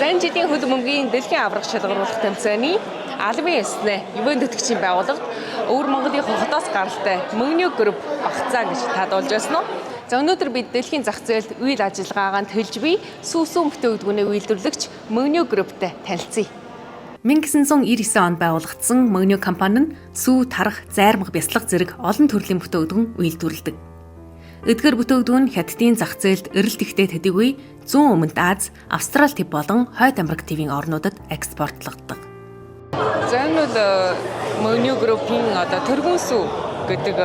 За энэ жилийн хөл бөмбөгийн дэлхийн аврах шалгаруулах тэмцээний албан ёсны ивент төтгчийн байгууллагад Өвөр Монголын хотоос гаралтай мөнгөний групп багцаа гэж тадуулж байсан нь. За өнөөдөр бид дэлхийн зах зээлд үйл ажиллагаагаанд хэлж буй сүүсүүн бүтээгдэхүүнээ үйлдвэрлэгч мөнгөний групптэй танилцъя. 1999 онд байгуулагдсан мөнгөний компани нь сүү, тарах, зайрмаг бяцлах зэрэг олон төрлийн бүтээгдэхүүн үйлдвэрлэдэг. Эдгээр бүтээгдэхүүн хятадын зах зээлд эрэлт ихтэй төдийгүй зүүн өмнөд Аз, Австрали төв болон Хойд Америк тивийн орнуудад экспортлогддог. За энэ бол мөнгөний группийн тэргүүн сүү гэдэг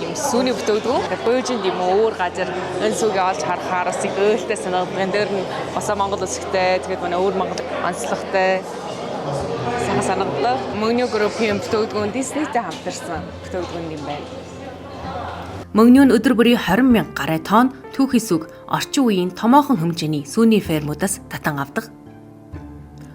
юм сүүний бүтээгдэхүүн. Буужинд юм өөр газар энэ сүүгээ олж харахаар бас их өөлтэй санагдав. Энэ дээр нь босоо Монгол үсгтэй, тэгээд манай өвөр Монгол онцлогтой санагдлаа. Мөнгөний группийн бүтээгдэхүүн Диснейтэй хамтарсан бүтээгдэхүүн юм байна. Мөнгөний нь өдөр бүрийн 20,000 гаруй тонн түүхий сүг орчин үеийн томоохон хэмжээний сүүний фермуудаас татан авдаг.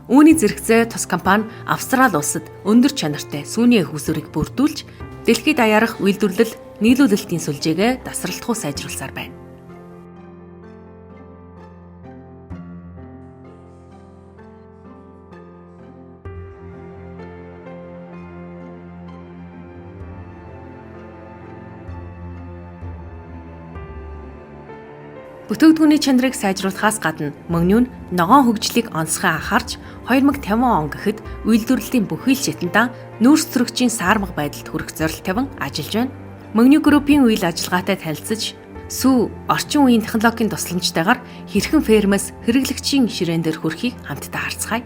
Үүний зэрэгцээ тус компани Австрали улсад өндөр чанартай сүүний хүйсвэрийг бүрдүүлж, дэлхийд даярах үйлдвэрлэл нийлүүлэлтийн сүлжээгээ тасралтгүй сайжруулсаар байна. Бүтээгдэхүүний чанарыг сайжруулахаас гадна мөнгөний нь ногоон хөгжлийг онцгой анхаарч 2050 он гэхэд үйлдвэрлэлийн бүхий л шатндаа нүүрс зөрөгчийн саармаг байдалд хүрэх зорилт тавин ажиллаж байна. Мөнгөний группийн үйл ажиллагаатай танилцж, сүү орчин үеийн технологийн тусламжтайгаар хэрхэн фермээс хэрэглэгчийн ширээн дээр хүрэхийг хамтдаа харцгаая.